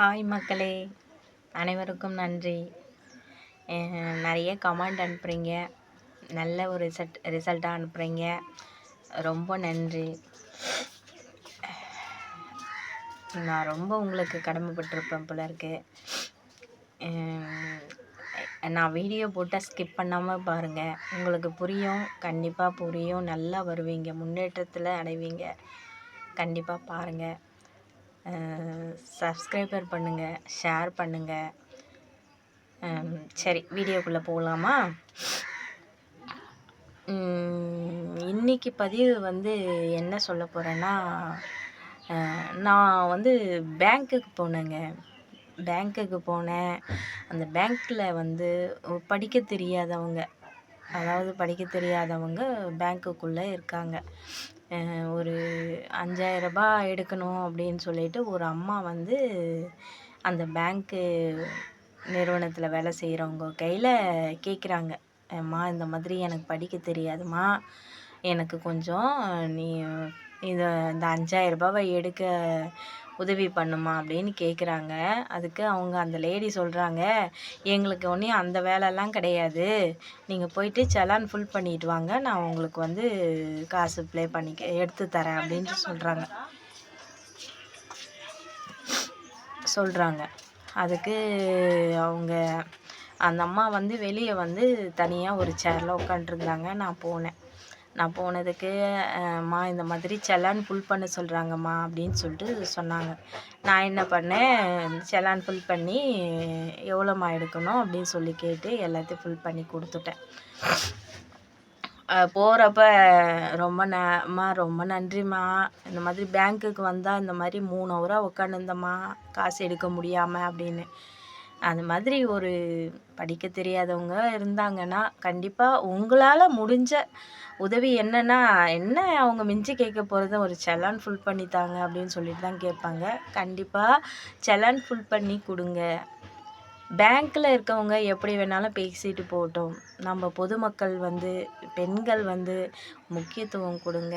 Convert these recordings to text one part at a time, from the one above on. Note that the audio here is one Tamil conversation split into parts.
ஹாய் மக்களே, அனைவருக்கும் நன்றி. நிறைய கமெண்ட் அனுப்புகிறீங்க, நல்ல ஒரு ரிசல்ட்டாக அனுப்புகிறீங்க, ரொம்ப நன்றி. நான் ரொம்ப உங்களுக்கு கடமைப்பட்டிருப்பேன் போல இருக்கு. நான் வீடியோ போட்டால் ஸ்கிப் பண்ணாமல் பாருங்கள், உங்களுக்கு புரியும், கண்டிப்பாக புரியும், நல்லா வருவீங்க, முன்னேற்றத்தில் அடைவீங்க. கண்டிப்பாக பாருங்கள், சப்ஸ்கிரைபர் பண்ணுங்கள், ஷேர் பண்ணுங்கள். சரி, வீடியோக்குள்ளே போகலாமா? இன்றைக்கி பதிவு என்ன சொல்ல போகிறேன்னா, நான் பேங்க்குக்கு போனேங்க. பேங்க்குக்கு போனேன். அந்த பேங்க்கில் படிக்க தெரியாதவங்க, அதாவது படிக்க தெரியாதவங்க பேங்க்குக்குள்ளே இருக்காங்க. ஒரு 5000 ரூபாய் எடுக்கணும் அப்படின்னு சொல்லிட்டு ஒரு அம்மா அந்த பேங்க்கு நிறுவனத்தில் வேலை செய்கிறவங்க கையில் கேட்குறாங்க. அம்மா, இந்த மாதிரி எனக்கு படிக்க தெரியாதும்மா, எனக்கு கொஞ்சம் நீ இந்த 5000 ரூபாவை எடுக்க உதவி பண்ணுமா அப்படின்னு கேட்குறாங்க. அதுக்கு அவங்க அந்த லேடி சொல்கிறாங்க, எங்களுக்கு ஒன்றும் அந்த வேலைலாம் கிடையாது, நீங்கள் போயிட்டு செலான் ஃபுல் பண்ணிட்டு வாங்க, நான் உங்களுக்கு காசு ப்ளே பண்ணிக்க எடுத்து தரேன் அப்படின்ட்டு சொல்கிறாங்க. அதுக்கு அவங்க அந்த அம்மா வெளியே தனியாக ஒரு சேரில் உட்காண்ட்ருந்தாங்க. நான் போனதுக்கு, அம்மா இந்த மாதிரி செலான் ஃபுல் பண்ண சொல்கிறாங்கம்மா அப்படின்னு சொல்லிட்டு சொன்னாங்க. நான் என்ன பண்ணேன், செலான் ஃபுல் பண்ணி எவ்வளோம்மா எடுக்கணும் அப்படின்னு சொல்லி கேட்டு எல்லாத்தையும் ஃபுல் பண்ணி கொடுத்துட்டேன். போகிறப்ப ரொம்ப நன்றிம்மா, இந்த மாதிரி பேங்க்குக்கு வந்தால் இந்த மாதிரி 3 ஹவராக உட்காந்துருந்தம்மா காசு எடுக்க முடியாமல் அப்படின்னு. அது மாதிரி ஒரு படிக்க தெரியாதவங்க இருந்தாங்கன்னா கண்டிப்பாக உங்களால் முடிஞ்ச உதவி என்ன அவங்க மிஞ்சி கேட்க போகிறது, ஒரு செலான் ஃபுல் பண்ணித்தாங்க அப்படின்னு சொல்லிட்டு தான் கேட்பாங்க. கண்டிப்பாக செலான் ஃபுல் பண்ணி கொடுங்க. பேங்க்கில் இருக்கவங்க எப்படி வேணாலும் பேசிட்டு போகட்டும், நம்ம பொதுமக்கள் பெண்கள் முக்கியத்துவம் கொடுங்க.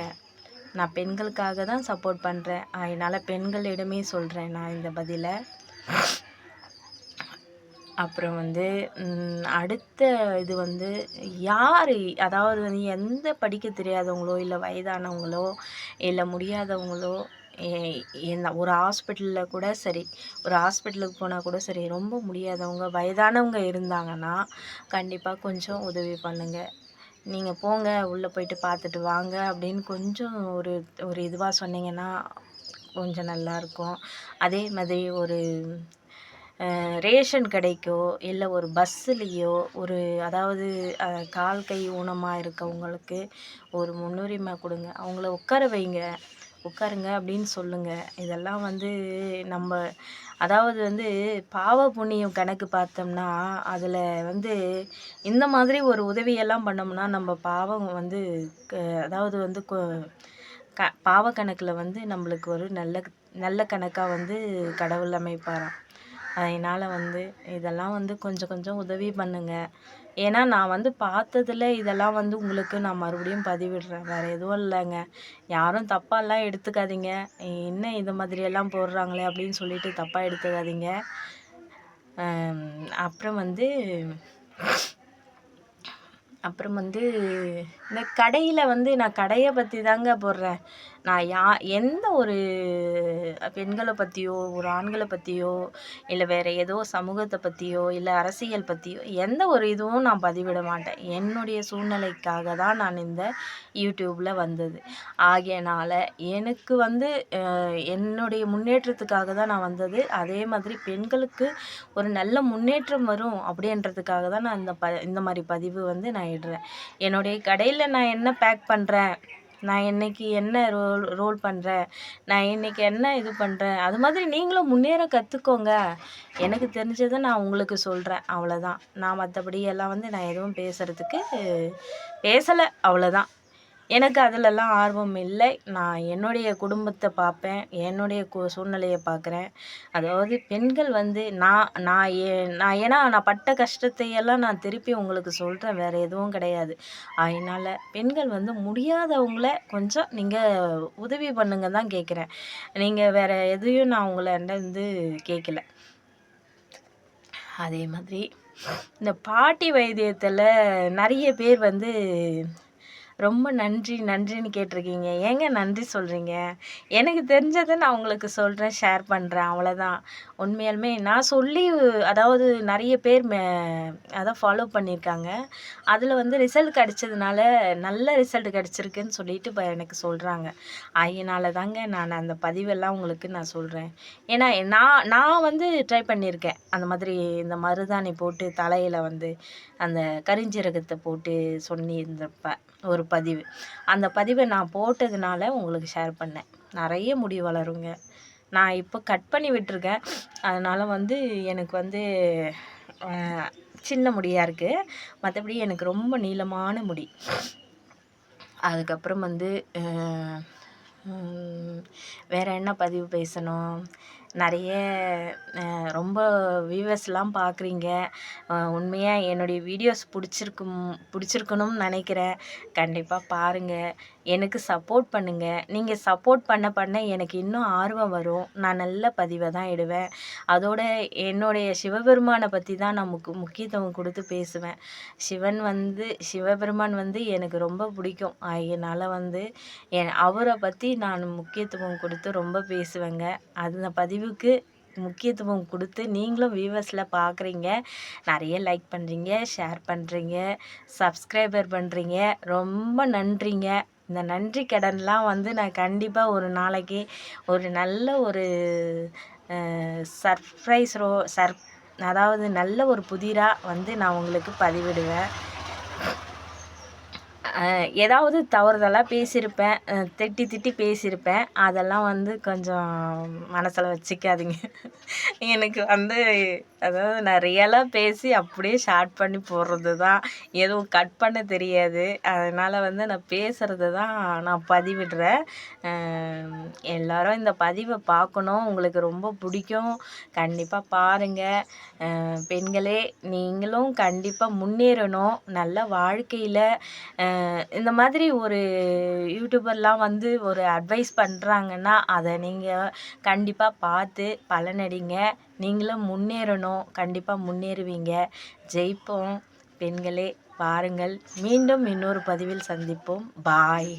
நான் பெண்களுக்காக தான் சப்போர்ட் பண்ணுறேன், அதனால் பெண்களிடமே சொல்கிறேன் நான் இந்த பதிலை. அப்புறம் அடுத்த இது யார், அதாவது எந்த படிக்க தெரியாதவங்களோ இல்லை வயதானவங்களோ இல்லை முடியாதவங்களோ, ஒரு ஹாஸ்பிட்டலில் கூட சரி, ஒரு ஹாஸ்பிட்டலுக்கு போனால் கூட சரி, ரொம்ப முடியாதவங்க வயதானவங்க இருந்தாங்கன்னா கண்டிப்பாக கொஞ்சம் உதவி பண்ணுங்கள். நீங்கள் போங்க, உள்ளே போயிட்டு பார்த்துட்டு வாங்க அப்படின்னு கொஞ்சம் ஒரு இதுவாக சொன்னீங்கன்னா கொஞ்சம் நல்லாயிருக்கும். அதே மாதிரி ஒரு ரேஷன் கடைக்கோ இல்லை ஒரு பஸ்ஸுலேயோ அதாவது கால் கை ஊனமாக இருக்கவங்களுக்கு ஒரு முன்னுரிமை கொடுங்க. அவங்கள உட்கார வைங்க, உட்காருங்க அப்படின்னு சொல்லுங்கள். இதெல்லாம் நம்ம அதாவது பாவ புண்ணியம் கணக்கு பார்த்தோம்னா அதில் இந்த மாதிரி ஒரு உதவியெல்லாம் பண்ணோம்னா நம்ம பாவம் அதாவது பாவ கணக்கில் நம்மளுக்கு ஒரு நல்ல கணக்காக கடவுள் அமைப்பாராம். அதனால் இதெல்லாம் கொஞ்சம் கொஞ்சம் உதவி பண்ணுங்கள். ஏன்னா நான் பார்த்ததில் இதெல்லாம் உங்களுக்கு நான் மறுபடியும் பதிவிடுறேன், வேறு எதுவும் இல்லைங்க. யாரும் தப்பாலாம் எடுத்துக்காதீங்க, என்ன இந்த மாதிரியெல்லாம் போடுறாங்களே அப்படின்னு சொல்லிட்டு தப்பாக எடுத்துக்காதீங்க. அப்புறம் இந்த கடையில் நான் கடையை பற்றி தாங்க போடுறேன். நான் எந்த ஒரு பெண்களை பற்றியோ ஒரு ஆண்களை பற்றியோ இல்லை வேறு ஏதோ சமூகத்தை பற்றியோ இல்லை அரசியல் பற்றியோ எந்த ஒரு இதுவும் நான் பதிவிட மாட்டேன். என்னுடைய சூழ்நிலைக்காக தான் நான் இந்த யூடியூப்பில் வந்தது. ஆகையனால் எனக்கு என்னுடைய முன்னேற்றத்துக்காக தான் நான் வந்தது. அதே மாதிரி பெண்களுக்கு ஒரு நல்ல முன்னேற்றம் வரும் அப்படின்றதுக்காக தான் நான் இந்த மாதிரி பதிவு நான் இடுறேன். என்னுடைய கடையில் நான் என்ன பேக் பண்ணுறேன், நான் இன்றைக்கி என்ன ரோல் பண்ணுறேன், நான் இன்றைக்கி என்ன இது பண்ணுறேன், அது மாதிரி நீங்களும் முன்னேற கற்றுக்கோங்க. எனக்கு தெரிஞ்சதை நான் உங்களுக்கு சொல்கிறேன், அவ்வளோதான். நான் மற்றபடி எல்லாம் நான் எதுவும் பேசுகிறதுக்கு பேசலை, அவ்வளோதான். எனக்கு அதிலலாம் ஆர்வம் இல்லை. நான் என்னுடைய குடும்பத்தை பார்ப்பேன். என்னுடைய சூழ்நிலைய பார்க்குறேன். அதாவது பெண்கள் வந்து நான் ஏன்னா நான் பட்ட கஷ்டத்தையெல்லாம் நான் திருப்பி உங்களுக்கு சொல்றேன். வேற எதுவும் கிடையாது. அதனால பெண்கள் வந்து முடியாதவங்கள கொஞ்சம் நீங்க உதவி பண்ணுங்க தான் கேட்குறேன். நீங்க வேற எதையும் நான் உங்கள்ட்ட வந்து கேட்கல. அதே மாதிரி இந்த பாட்டி வைத்தியத்தில நெறைய பேர் வந்து ரொம்ப நன்றி, நன்றின்னு கேட்டிருக்கீங்க. ஏங்க நன்றி சொல்றீங்க? எனக்கு தெரிஞ்சத நான் உங்களுக்கு சொல்றேன், ஷேர் பண்றேன் அவ்வளோதான். உண்மையாலுமே நான் சொல்லி அதாவது நெறைய பேர் அதான் ஃபாலோ பண்ணியிருக்காங்க. அதில வந்து ரிசல்ட் கிடைச்சதுனால, நல்ல ரிசல்ட் கிடைச்சிருக்குன்னு சொல்லிட்டு இப்ப எனக்கு சொல்றாங்க. அதனால தாங்க நான் அந்த பதிவெல்லாம் உங்களுக்கு நான் சொல்றேன். ஏன்னா நான் நான் வந்து ட்ரை பண்ணியிருக்கேன். அந்த மாதிரி இந்த மருதாணி போட்டு தலையில வந்து அந்த கரிஞ்சீரகத்த போட்டு சொல்லியிருந்தப்ப ஒரு பதிவு. அந்த பதிவ நான் போட்டதுனால உங்களுக்கு ஷேர் பண்ணேன். நெறைய முடி வளருங்க. நான் இப்போ கட் பண்ணி விட்டுருக்கேன். அதனால வந்து எனக்கு வந்து அ சின்ன முடியா இருக்கு. மத்தபடி எனக்கு ரொம்ப நீளமான முடி. அதுக்கப்புறம் வந்து வேற என்ன பதிவு பேசணும்? நெறைய ரொம்ப வியூவர்ஸ்லாம் பார்க்குறீங்க. உண்மையா என்னுடைய வீடியோஸ் பிடிச்சிருக்கணும்னு நினைக்கிறேன். கண்டிப்பா பாருங்க. எனக்கு சப்போர்ட் பண்ணுங்க. நீங்க சப்போர்ட் பண்ண எனக்கு இன்னும் ஆர்வம் வரும். நான் நல்ல பதிவ தான் இடுவேன். அதோட என்னுடைய சிவபெருமான பத்தி தான் நான் முக்கியத்துவம் குடுத்து பேசுவேன். சிவபெருமான் வந்து எனக்கு ரொம்ப பிடிக்கும். அதனால வந்து அவர பத்தி நான் முக்கியத்துவம் குடுத்து ரொம்ப பேசுவேங்க. அந்த பதிவுக்கு முக்கியத்துவம் குடுத்து நீங்களும் வியூவர்ஸ்ல பார்க்குறீங்க. நெறைய லைக் பண்றீங்க, ஷேர் பண்றீங்க, சப்ஸ்கிரைபர் பண்றீங்க. ரொம்ப நன்றிங்க. இந்த நன்றி கடன்லாம் வந்து நான் கண்டிப்பா ஒரு நாளைக்கு ஒரு நல்ல ஒரு சர்ப்ரைஸ் அதாவது நல்ல ஒரு புதிரா வந்து நான் உங்களுக்கு பதிவிடுவேன். ஏதாவது தவறுதலா பேசியிருப்பேன். திட்டி பேசியிருப்பேன். அதெல்லாம் வந்து கொஞ்சம் மனசில் வச்சுக்காதீங்க. எனக்கு வந்து அதாவது நான் ரியலாக பேசி அப்படியே ஷார்ட் பண்ணி போடுறது தான். எதுவும் கட் பண்ண தெரியாது. அதனால் வந்து நான் பேசுகிறது தான் நான் பதிவிடுறேன். எல்லாரும் இந்த பதிவை பார்க்கணும். உங்களுக்கு ரொம்ப பிடிக்கும். கண்டிப்பாக பாருங்கள். பெண்களே நீங்களும் கண்டிப்பாக முன்னேறணும். நல்ல வாழ்க்கையில் இந்த மாதிரி ஒரு யூடியூபர்லாம் வந்து ஒரு அட்வைஸ் பண்ணுறாங்கன்னா அதை நீங்கள் கண்டிப்பாக பார்த்து பலனடைங்க. நீங்களும் முன்னேறணும். கண்டிப்பாக முன்னேறுவீங்க. ஜெயிப்போம். பெண்களே பாருங்கள். மீண்டும் இன்னொரு பதிவில் சந்திப்போம். பாய்.